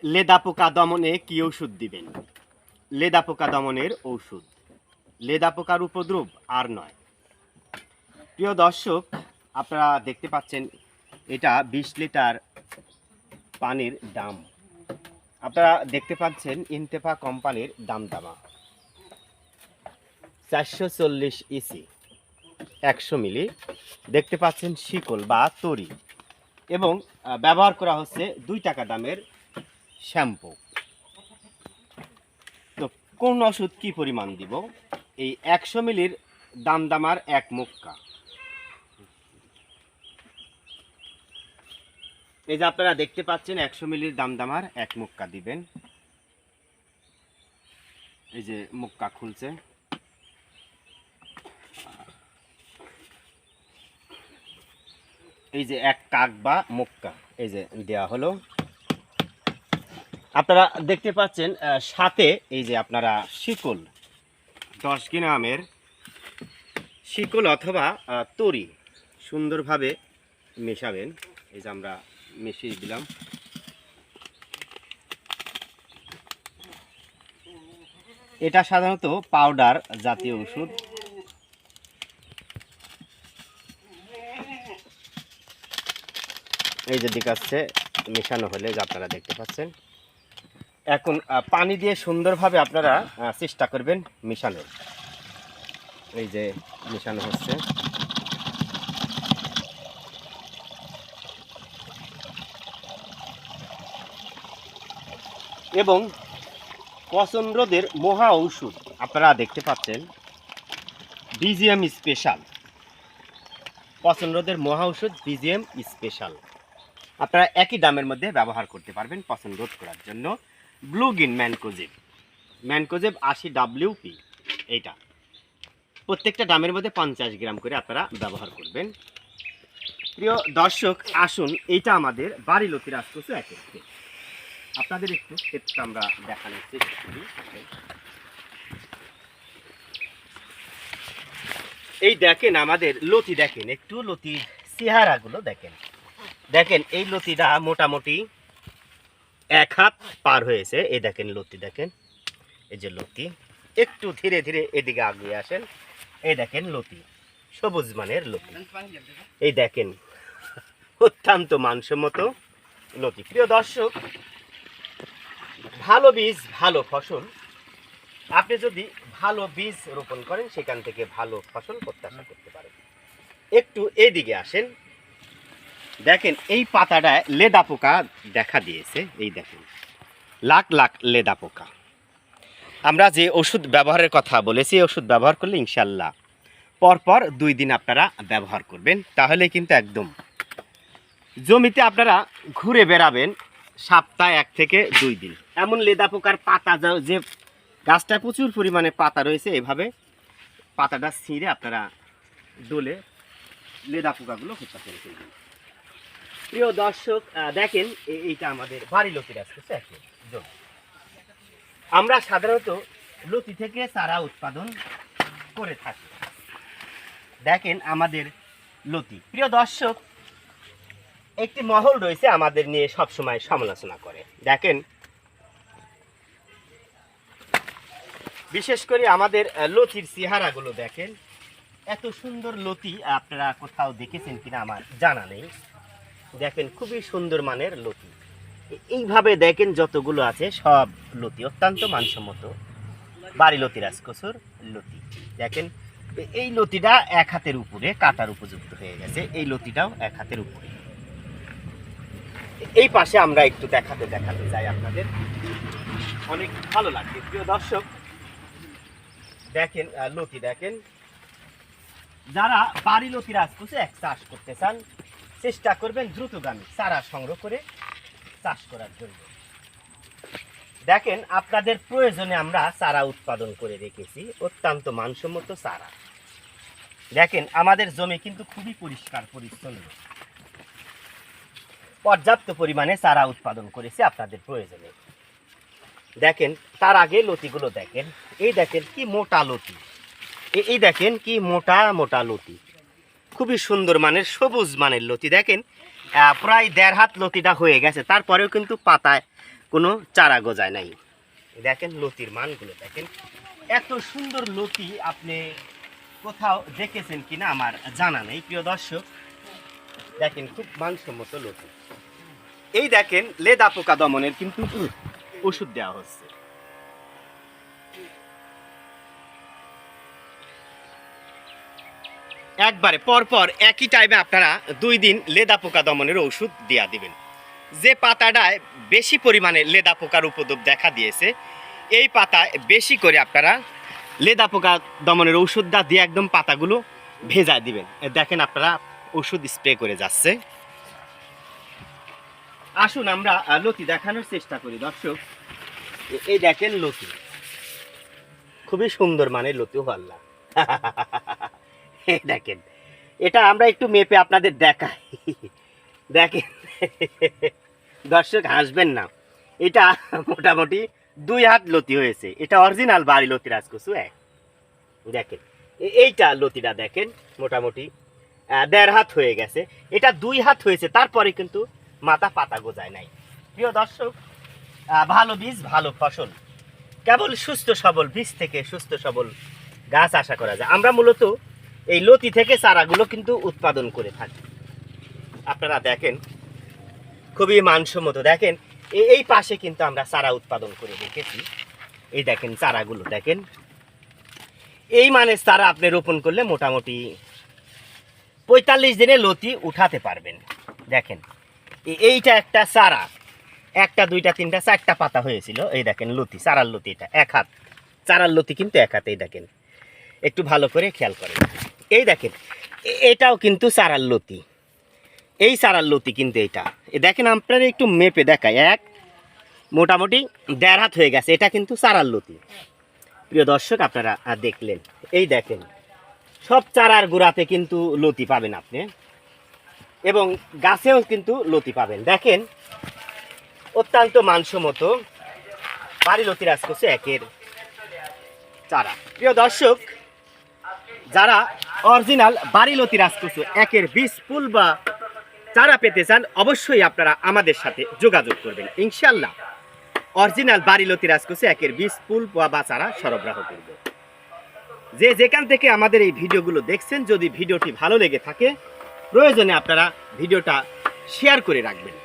লেদা পোকা দমনে কি ওষুধ দিবেন? লেদা পোকা দমনের ঔষধ। লেদা পোকার উপদ্রব আর নয়। প্রিয় দর্শক, আপনারা দেখতে পাচ্ছেন এটা 20 লিটার পানির দাম। আপনারা দেখতে পাচ্ছেন ইনতেফা কোম্পানির দামদামা 440 ইসি 100 মিলি। দেখতে পাচ্ছেন শিকল বা তরি এবং ব্যবহার করা হচ্ছে 2 টাকা দামের শ্যাম্পু। তো কোন ওষুধ কি পরিমাণ দিব? এই 100 মিলির দামদামার এক মুক্কা। এই যে আপনারা দেখতে পাচ্ছেন 100 মিলির দামদামার এক মুক্কা দিবেন। এই যে মুক্কা খুলছে। এই যে এক কাক বা মুক্কা এই যে দেয়া হলো। আপনারা দেখতে পাচ্ছেন সাথে এই যে আপনারা শিকল 10 গ্রামের শিকল অথবা তরি সুন্দরভাবে মেশাবেন। এই যে আমরা মিশিয়ে দিলাম। এটা সাধারণত পাউডার জাতীয় ওষুধ। এই যে দিক আসছে মেশানো হলে যে আপনারা দেখতে পাচ্ছেন। এখন পানি দিয়ে সুন্দরভাবে আপনারা চেষ্টা করবেন মেশানোর। এই যে মেশানো হচ্ছে। এবং পচন রোধের মহা ঔষধ আপনারা দেখতে পাচ্ছেন বিজিএম স্পেশাল। পচন রোধের মহা ঔষধ বিজিএম স্পেশাল আপনারা একই দামের মধ্যে ব্যবহার করতে পারবেন পচন রোধ করার জন্য। ব্লুগিন ম্যানকোজেব 80 WP এইটা প্রত্যেকটা দামের মধ্যে 50 গ্রাম করে আপনারা ব্যবহার করবেন। প্রিয় দর্শক, আসুন এইটা আমাদের বাড়িলতি রাজকচু একেবারে আপনাদের একটু ক্ষেত্রে আমরা দেখানোর চেষ্টা করি। এই দেখেন আমাদের লতি, দেখেন একটু লতির চেহারাগুলো দেখেন। দেখেন এই লতিটা মোটামুটি 1 হাত পার হয়েছে। এই দেখেন লতি, দেখেন এই যে লতি। একটু ধীরে ধীরে এদিকে আগিয়ে আসেন। এই দেখেন লতি, সবুজ মানের লতি। এই দেখেন অত্যন্ত মানসম্মত লতি। প্রিয় দর্শক, ভালো বীজ ভালো ফসল। আপনি যদি ভালো বীজ রোপণ করেন সেখান থেকে ভালো ফসল প্রত্যাশা করতে পারেন। একটু এইদিকে আসেন। দেখেন এই পাতাটায় লেদা পোকা দেখা দিয়েছে। এই দেখেন লাখ লাখ লেদা পোকা। আমরা যে ওষুধ ব্যবহারের কথা বলেছি, ওষুধ ব্যবহার করলে ইনশাল্লাহ পরপর 2 দিন আপনারা ব্যবহার করবেন। তাহলে কিন্তু একদম জমিতে আপনারা ঘুরে বেড়াবেন সপ্তাহে 1 থেকে 2 দিন। এমন লেদা পোকার পাতা যে গাছটা প্রচুর পরিমাণে পাতা রয়েছে, এভাবে পাতাটা ছিঁড়ে আপনারা ডলে লেদা পোকাগুলো হত্যা করে ফেলবেন। প্রিয় দর্শক, দেখেন এইটা আমাদের বাড়িলতি রাজকচু একদম। আমরা সাধারণত লতি থেকে চারা উৎপাদন করে থাকি। দেখেন আমাদের লতি। প্রিয় দর্শক, একটি মহল রয়েছে আমাদের নিয়ে সবসময় সমালোচনা করে। দেখেন বিশেষ করে আমাদের লতির চেহারাগুলো দেখেন। এত সুন্দর লতি আপনারা কোথাও দেখেছেন কিনা আমার জানা নেই। দেখেন খুবই সুন্দর মানের লতি। এইভাবে দেখেন যতগুলো আছে সব লতি অত্যন্ত মানসম্মত বাড়িলতি রাজকচুর লতি। দেখেন এই লতিটা 1 হাতের উপরে কাটার উপযুক্ত হয়ে গেছে। এই লতিটাও 1 হাতের উপরে। এই পাশে আমরা একটু দেখাতে যাই আপনাদের, অনেক ভালো লাগবে। প্রিয় দর্শক, দেখেন লতি দেখেন। যারা বাড়িলতি রাজকচু এক চাষ করতে চান চেষ্টা করবেন দ্রুতগামী চারা সংগ্রহ করে চাষ করার জন্য। দেখেন আপনাদের প্রয়োজনে আমরা চারা উৎপাদন করে রেখেছি, অত্যন্ত মানসম্মত চারা। দেখেন আমাদের জমি কিন্তু খুবই পরিষ্কার পরিচ্ছন্ন, পর্যাপ্ত পরিমাণে চারা উৎপাদন করেছি আপনাদের প্রয়োজনে। দেখেন তার আগে লতিগুলো দেখেন। এই দেখেন কি মোটা লতি। এই দেখেন কি মোটা মোটা লতি, খুবই সুন্দর মানের সবুজ মানের লতি। দেখেন প্রায় 1.5 হাত লতিটা হয়ে গেছে, তারপরেও কিন্তু পাতায় কোনো চারা গজায় নাই। দেখেন লতির মানগুলো দেখেন, এত সুন্দর লতি আপনি কোথাও দেখেছেন কিনা আমার জানা নেই প্রিয় দর্শক। দেখেন খুব মানসম্মত লতি। এই দেখেন লেদা পোকা দমনের কিন্তু ওষুধ দেওয়া হচ্ছে। একবারে পরপর একই টাইমে আপনারা 2 দিন লেদা পোকা দমনের ওষুধ দিয়া দিবেন। যে পাতাটায় বেশি পরিমাণে লেদা পোকার উপদ্রব দেখা দিয়েছে, এই পাতায় বেশি করে আপনারা লেদা পোকা দমনের ওষুধটা দিয়ে একদম পাতাগুলো ভেজা দিবেন। দেখেন আপনারা ওষুধ স্প্রে করে যাচ্ছে। আসুন আমরা লতি দেখানোর চেষ্টা করি দর্শক। এই দেখেন লতি, খুবই সুন্দর মানের লতি। আল্লাহ দেখেন, এটা আমরা একটু মেপে আপনাদের দেখাই। দেখেন দর্শক, হাসবেন না, এটা মোটামুটি 2 হাত লতি হয়েছে। এটা অরিজিনাল বাড়ি লতি রাজকচু 1। দেখেন এইটা লতিটা দেখেন মোটামুটি 1.5 হাত হয়ে গেছে। এটা 2 হাত হয়েছে, তারপরে কিন্তু মাথা পাতা গোজায় নাই। প্রিয় দর্শক, ভালো বীজ ভালো ফসল, কেবল সুস্থ সবল বীজ থেকে সুস্থ সবল গাছ আশা করা যায়। আমরা মূলত এই লতি থেকে চারাগুলো কিন্তু উৎপাদন করে থাকি। আপনারা দেখেন খুবই মানসম্মত। দেখেন এই পাশে কিন্তু আমরা চারা উৎপাদন করে রেখেছি। এই দেখেন চারাগুলো দেখেন, এই মানের চারা আপনি রোপণ করলে মোটামুটি 45 দিনে লতি উঠাতে পারবেন। দেখেন এইটা একটা চারা, 1টা 2টা 3টা 4টা পাতা হয়েছিল। এই দেখেন লতি, চারার লতি, এটা 1 হাত চারার লতি কিন্তু 1 হাত। এই দেখেন একটু ভালো করে খেয়াল করেন। এই দেখেন এটাও কিন্তু চারার লতি, এই চারার লতি কিন্তু এইটা। দেখেন আপনারা একটু মেপে দেখায়, মোটামুটি 1.5 হাত হয়ে গেছে। এটা কিন্তু চারার লতি। প্রিয় দর্শক, আপনারা দেখলেন, এই দেখেন সব চারার গোড়াতে কিন্তু লতি পাবেন আপনি, এবং গাছেও কিন্তু লতি পাবেন। দেখেন অত্যন্ত মানসম্মত বাড়ি লতি রাজকচু 1-এর চারা। প্রিয় দর্শক, যারা অরিজিনাল বাড়ি লতি রাজকচু 1-এর বীজ ফুল বা চারা পেতে চান, অবশ্যই আপনারা আমাদের সাথে যোগাযোগ করবেন। ইনশাআল্লাহ অরিজিনাল বাড়ি লতি রাজকচু 1-এর বীজ ফুল বা চারা সরবরাহ করব। যে যেখান থেকে আমাদের এই ভিডিওগুলো দেখছেন, যদি ভিডিওটি ভালো লেগে থাকে, প্রয়োজনে আপনারা ভিডিওটা শেয়ার করে রাখবেন।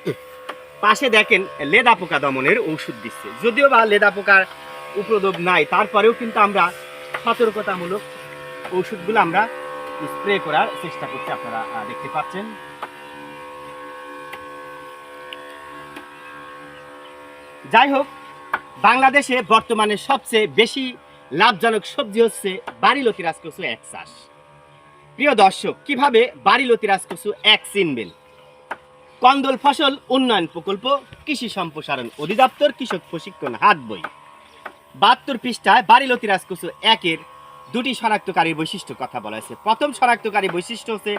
পাশে দেখেন লেদা পোকা দমনের ওষুধ দিচ্ছে। যদিও বা লেদা পোকার উপদ্রব নাই, তারপরেও কিন্তু আমরা সতর্কতামূলক ওষুধগুলো আমরা স্প্রে করার চেষ্টা করছি। আপনারা দেখতে পাচ্ছেন। যাই হোক, বাংলাদেশে বর্তমানে সবচেয়ে বেশি লাভজনক সবজি হচ্ছে বাড়ি লতি রাজকচু 1 চাষ। প্রিয় দর্শক, কিভাবে বাড়ি লতি রাজকচু 1 চিনবেন? কন্দল ফসল উন্নয়ন প্রকল্প, কৃষি সম্প্রসারণ অধিদপ্তর, কৃষক প্রশিক্ষণ হাত বই 72 পৃষ্ঠায় বাড়ি লতি রাজকচু 1-এর 2টি শনাক্তকারী বৈশিষ্ট্য কথা বলা হয়েছে। প্রথম শনাক্তকারী বৈশিষ্ট্য হচ্ছে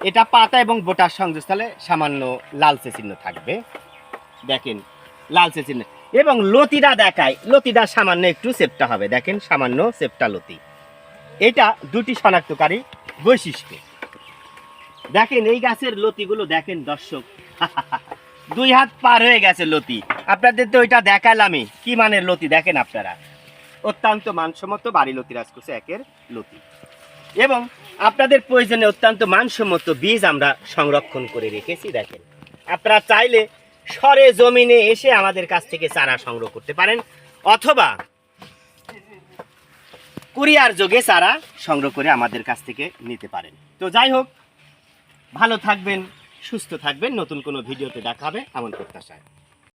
এটা পাতা এবং বোটার সংযোগস্থলে সামান্য লালচে চিহ্ন থাকবে। দেখেন লালচে চিহ্ন, এবং লতিটা দেখায়, লতিটা সামান্য একটু চেপটা হবে। দেখেন সামান্য চেপটা লতি, এটা 2টি শনাক্তকারী বৈশিষ্ট্য। দেখেন এই গাছের লতিগুলো দেখেন দর্শক, 2 হাত পার হয়ে গেছে লতি। আপনাদের তো ওইটা দেখালামই কি মানের লতি। দেখেন আপনারা অত্যন্ত মানসম্মত বাড়ি লতি রাজকচু 1-এর লতি, এবং আপনাদের প্রয়োজনে অত্যন্ত মানসম্মত বীজ আমরা সংরক্ষণ করে রেখেছি। দেখেন আপনারা চাইলে সরে জমিনে এসে আমাদের কাছ থেকে চারা সংগ্রহ করতে পারেন, অথবা কুরিয়ার যোগে চারা সংগ্রহ করে আমাদের কাছ থেকে নিতে পারেন। তো যাই হোক, ভালো থাকবেন, সুস্থ থাকবেন, নতুন কোনো ভিডিওতে দেখা হবে এমন প্রত্যাশায়।